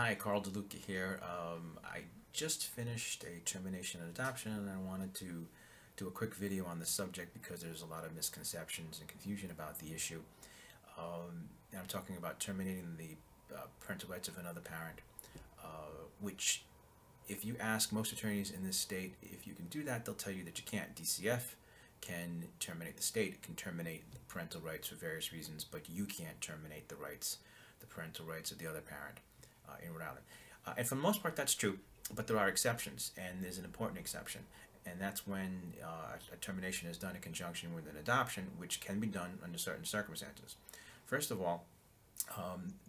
Hi, Carl DeLuca here. I just finished a termination and adoption, and I wanted to do a quick video on the subject because there's a lot of misconceptions and confusion about the issue. And I'm talking about terminating the parental rights of another parent, which, if you ask most attorneys in this state if you can do that, they'll tell you that you can't. DCF can terminate the state, it can terminate the parental rights for various reasons, but you can't terminate the parental rights of the other parent in Rhode Island. And for the most part, that's true, but there are exceptions, and there's an important exception, and that's when a termination is done in conjunction with an adoption, which can be done under certain circumstances. First of all,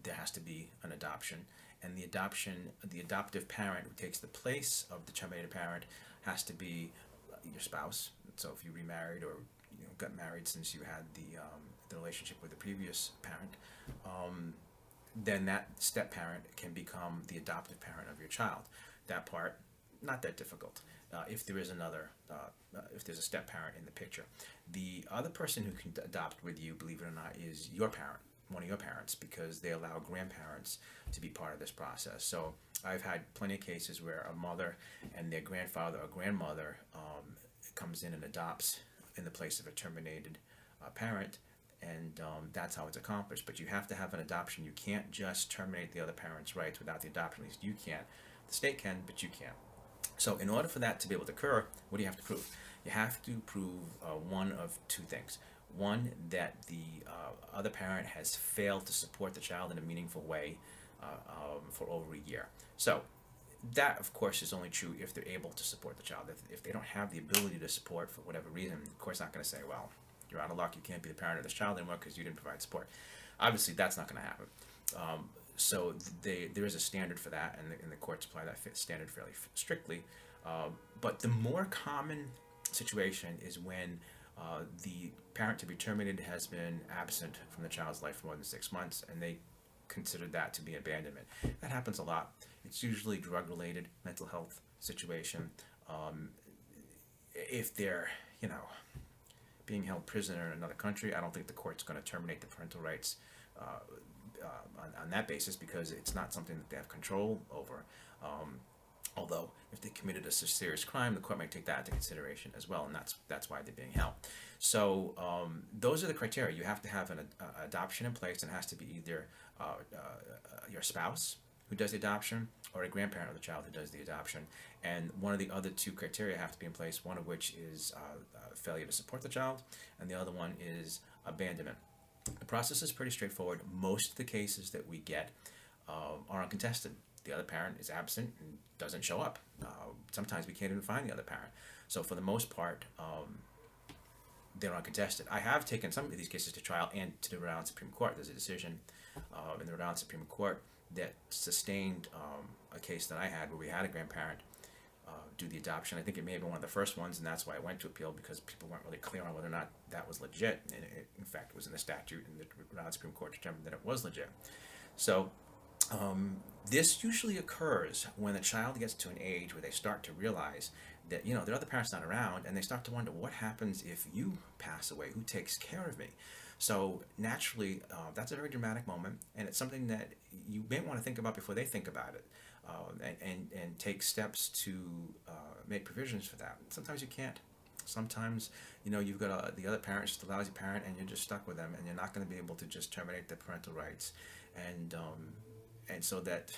there has to be an adoption, and the adoptive parent who takes the place of the terminated parent has to be your spouse. So if you remarried or got married since you had the relationship with the previous parent, then that step parent can become the adoptive parent of your child. That part, not that difficult. If there is if there's a step parent in the picture, the other person who can adopt with you, believe it or not, is your parent, one of your parents, because they allow grandparents to be part of this process. So I've had plenty of cases where a mother and their grandfather or grandmother comes in and adopts in the place of a terminated parent, and that's how it's accomplished. But you have to have an adoption. You can't just terminate the other parent's rights without the adoption. At least you can't. The state can, but you can't. So in order for that to be able to occur, what do you have to prove? You have to prove one of two things. One, that the other parent has failed to support the child in a meaningful way for over a year. So that, of course, is only true if they're able to support the child. If they don't have the ability to support for whatever reason, of course, not going to say, well, you're out of luck, you can't be the parent of this child anymore because you didn't provide support. Obviously, that's not going to happen. So there is a standard for that, and the courts apply that standard fairly strictly. But the more common situation is when the parent to be terminated has been absent from the child's life for more than 6 months, and they consider that to be abandonment. That happens a lot. It's usually drug-related, mental health situation. If they're, being held prisoner in another country, I don't think the court's going to terminate the parental rights on that basis, because it's not something that they have control over. Although, if they committed a serious crime, the court might take that into consideration as well, and that's why they're being held. So those are the criteria. You have to have an adoption in place, and it has to be either your spouse who does the adoption or a grandparent of the child who does the adoption. And one of the other two criteria have to be in place, one of which is failure to support the child, and the other one is abandonment. The process is pretty straightforward. Most of the cases that we get are uncontested. The other parent is absent and doesn't show up. Sometimes we can't even find the other parent. So for the most part, they're uncontested. I have taken some of these cases to trial and to the Rhode Island Supreme Court. There's a decision in the Rhode Island Supreme Court that sustained a case that I had where we had a grandparent do the adoption. I think it may have been one of the first ones, and that's why I went to appeal, because people weren't really clear on whether or not that was legit. And it, in fact, was in the statute, and the Rhode Island Supreme Court determined that it was legit. So this usually occurs when the child gets to an age where they start to realize that their other parent's not around, and they start to wonder, what happens if you pass away? Who takes care of me? So naturally, that's a very dramatic moment, and it's something that you may want to think about before they think about it, and take steps to make provisions for that. Sometimes you can't. Sometimes you've got the other parent, just a lousy parent, and you're just stuck with them, and you're not going to be able to just terminate the parental rights, and so that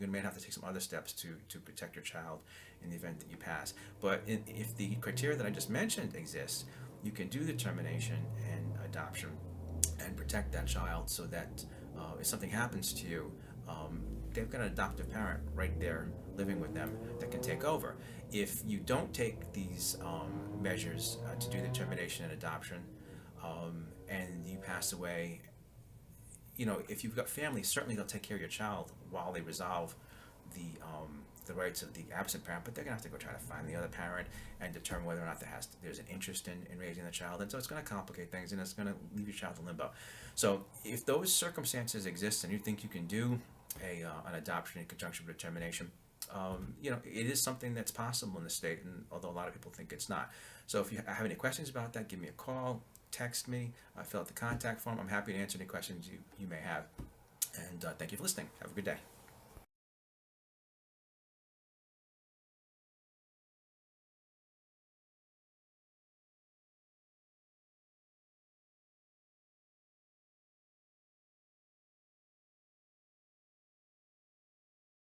you may have to take some other steps to protect your child in the event that you pass. But if the criteria that I just mentioned exists, you can do the termination and adoption and protect that child, so that if something happens to you, they've got an adoptive parent right there living with them that can take over. If you don't take these measures to do the termination and adoption, and you pass away, if you've got family, certainly they'll take care of your child while they resolve the rights of the absent parent, but they're going to have to go try to find the other parent and determine whether or not there's an interest in raising the child. And so it's going to complicate things, and it's going to leave your child in limbo. So if those circumstances exist and you think you can do an adoption in conjunction with a termination, it is something that's possible in the state, and although a lot of people think it's not. So if you have any questions about that, give me a call, text me, fill out the contact form. I'm happy to answer any questions you may have. And thank you for listening. Have a good day.